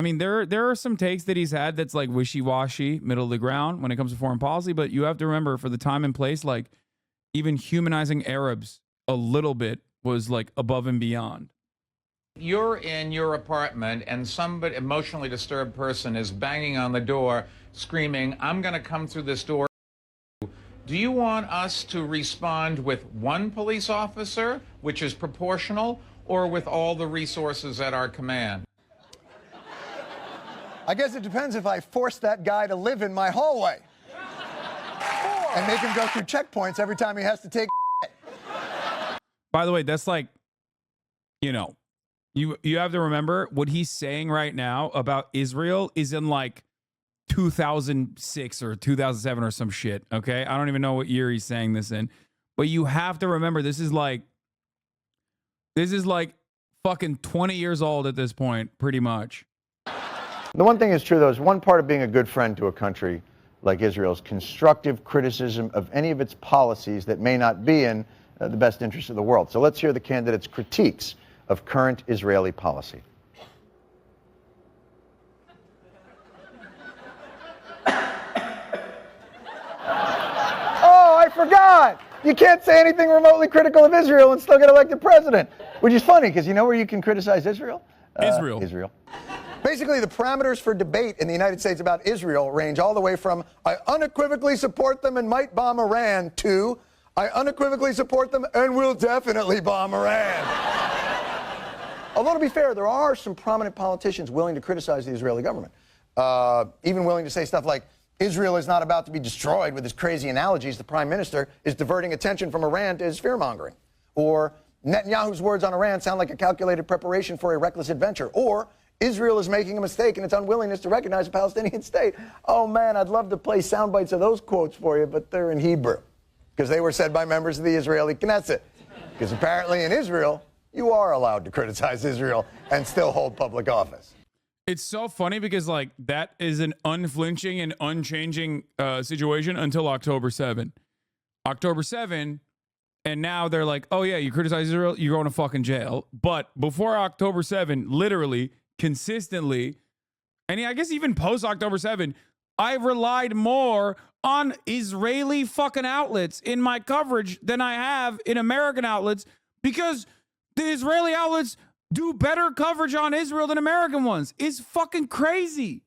mean, there are some takes that he's had that's like wishy-washy, middle of the ground when it comes to foreign policy, but you have to remember for the time and place, like even humanizing Arabs a little bit was like above and beyond. You're in your apartment and some emotionally disturbed person is banging on the door, screaming, "I'm going to come through this door." Do you want us to respond with one police officer, which is proportional, or with all the resources at our command? I guess it depends if I force that guy to live in my hallway and make him go through checkpoints every time he has to take. By the way, that's like, you know, you have to remember what he's saying right now about Israel is in like 2006 or 2007 or some shit, okay? I don't even know what year he's saying this in. But you have to remember this is like fucking 20 years old at this point, pretty much. The one thing is true, though, is one part of being a good friend to a country like Israel is constructive criticism of any of its policies that may not be in the best interest of the world. So let's hear the candidates' critiques of current Israeli policy. Oh, I forgot! You can't say anything remotely critical of Israel and still get elected president, which is funny because you know where you can criticize Israel? Israel. Basically, the parameters for debate in the United States about Israel range all the way from I unequivocally support them and might bomb Iran to I unequivocally support them and will definitely bomb Iran. Although, to be fair, there are some prominent politicians willing to criticize the Israeli government, even willing to say stuff like, Israel is not about to be destroyed with his crazy analogies. The prime minister is diverting attention from Iran to his fear-mongering. Or Netanyahu's words on Iran sound like a calculated preparation for a reckless adventure. Or Israel is making a mistake in its unwillingness to recognize a Palestinian state. Oh, man, I'd love to play sound bites of those quotes for you, but they're in Hebrew because they were said by members of the Israeli Knesset. Because apparently in Israel, you are allowed to criticize Israel and still hold public office. It's so funny because, like, that is an unflinching and unchanging situation until October 7. October 7, and now they're like, oh, yeah, you criticize Israel, you're going to fucking jail. But before October 7, literally, consistently, and I guess even post-October 7, I relied more on Israeli fucking outlets in my coverage than I have in American outlets because the Israeli outlets do better coverage on Israel than American ones. It's fucking crazy.